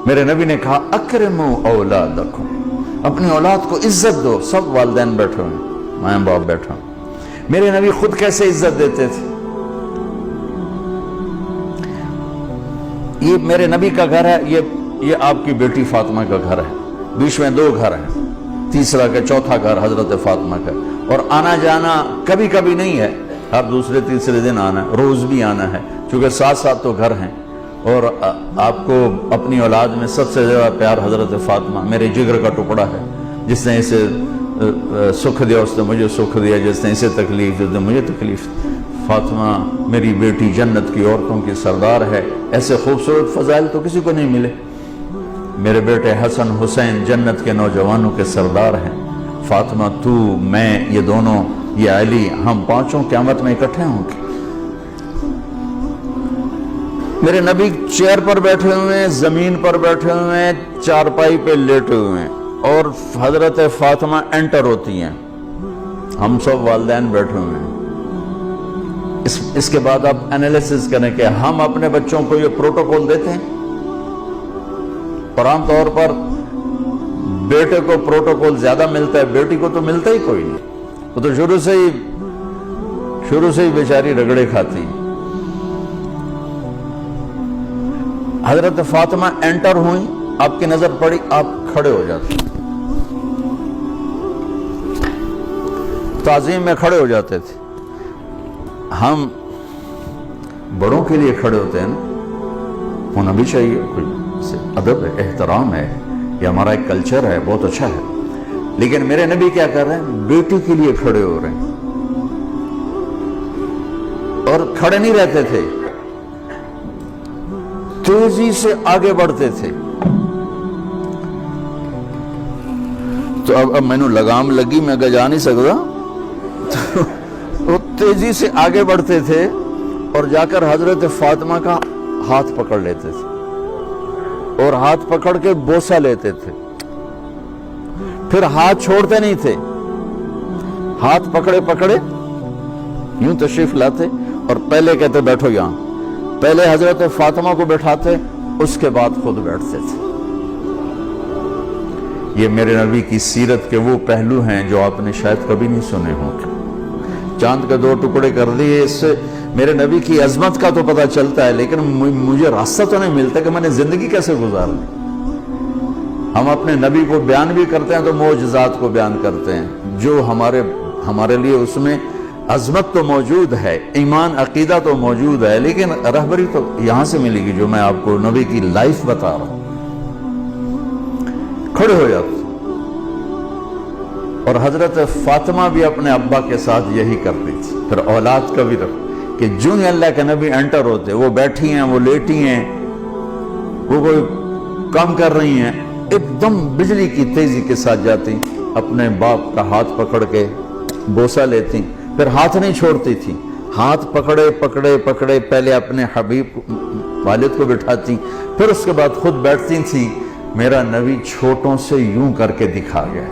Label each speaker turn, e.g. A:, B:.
A: میرے نبی نے کہا اکرموا اولادکم، اپنی اولاد کو عزت دو. سب والدین بیٹھے ہوئے، ماں باپ بیٹھا. میرے نبی خود کیسے عزت دیتے تھے؟ یہ میرے نبی کا گھر ہے، یہ آپ کی بیٹی فاطمہ کا گھر ہے. بیچ میں 2 گھر ہیں، تیسرا کا چوتھا گھر حضرت فاطمہ کا. اور آنا جانا کبھی کبھی نہیں ہے، ہر دوسرے تیسرے دن آنا ہے، روز بھی آنا ہے، چونکہ 7 تو گھر ہیں. اور آپ کو اپنی اولاد میں سب سے زیادہ پیار حضرت فاطمہ، میرے جگر کا ٹکڑا ہے. جس نے اسے سکھ دیا اس نے مجھے سکھ دیا، جس نے اسے تکلیف دی اس نے مجھے تکلیف. فاطمہ میری بیٹی جنت کی عورتوں کی سردار ہے. ایسے خوبصورت فضائل تو کسی کو نہیں ملے. میرے بیٹے حسن حسین جنت کے نوجوانوں کے سردار ہیں. فاطمہ تو، میں، یہ دونوں، یہ علی، ہم 5 قیامت میں اکٹھے ہوں گے. میرے نبی چیئر پر بیٹھے ہوئے ہیں، زمین پر بیٹھے ہوئے ہیں، چارپائی پہ لیٹے ہوئے ہیں، اور حضرت فاطمہ انٹر ہوتی ہیں. ہم سب والدین بیٹھے ہوئے ہیں. اس کے بعد آپ انالیسس کریں کہ ہم اپنے بچوں کو یہ پروٹوکول دیتے ہیں. اور عام طور پر بیٹے کو پروٹوکول زیادہ ملتا ہے، بیٹی کو تو ملتا ہی کوئی نہیں. وہ تو شروع سے ہی بیچاری رگڑے کھاتی. حضرت فاطمہ انٹر ہوئی، آپ کی نظر پڑی، آپ کھڑے ہو جاتے، تعظیم میں کھڑے ہو جاتے تھے. ہم بڑوں کے لیے کھڑے ہوتے ہیں نا، ہونا بھی چاہیے، کوئی ادب ہے، احترام ہے، یہ ہمارا ایک کلچر ہے، بہت اچھا ہے. لیکن میرے نبی کیا کر رہے ہیں؟ بیٹی کے لیے کھڑے ہو رہے ہیں. اور کھڑے نہیں رہتے تھے، تیزی سے آگے بڑھتے تھے. تو اب میں نے لگام لگی، میں جا نہیں سکتا. وہ تیزی سے آگے بڑھتے تھے اور جا کر حضرت فاطمہ کا ہاتھ پکڑ لیتے تھے، اور ہاتھ پکڑ کے بوسہ لیتے تھے. پھر ہاتھ چھوڑتے نہیں تھے، ہاتھ پکڑے پکڑے یوں تشریف لاتے، اور پہلے کہتے بیٹھو یہاں. پہلے حضرت فاطمہ کو بیٹھاتے، اس کے بعد خود بیٹھتے تھے. یہ میرے نبی کی سیرت کے وہ پہلو ہیں جو آپ نے شاید کبھی نہیں سنے ہوں گے. چاند کے 2 ٹکڑے کر دیے، اس سے میرے نبی کی عظمت کا تو پتہ چلتا ہے، لیکن مجھے راستہ تو نہیں ملتا کہ میں نے زندگی کیسے گزارنی. ہم اپنے نبی کو بیان بھی کرتے ہیں تو معجزات کو بیان کرتے ہیں، جو ہمارے لیے اس میں عظمت تو موجود ہے، ایمان عقیدہ تو موجود ہے، لیکن رہبری تو یہاں سے ملے گی جو میں آپ کو نبی کی لائف بتا رہا ہوں. کھڑے ہو جاتے. اور حضرت فاطمہ بھی اپنے ابا کے ساتھ یہی کرتی تھی. پھر اولاد کا بھی رکھو کہ جو ہی اللہ کے نبی انٹر ہوتے، وہ بیٹھی ہیں، وہ لیٹی ہیں، وہ کوئی کام کر رہی ہیں، ایک دم بجلی کی تیزی کے ساتھ جاتی، اپنے باپ کا ہاتھ پکڑ کے بوسہ لیتی. پھر ہاتھ نہیں چھوڑتی تھی، ہاتھ پکڑے پکڑے پکڑے پہلے اپنے حبیب والد کو بٹھاتی، پھر اس کے بعد خود بیٹھتی تھی. میرا نبی چھوٹوں سے یوں کر کے دکھا گیا.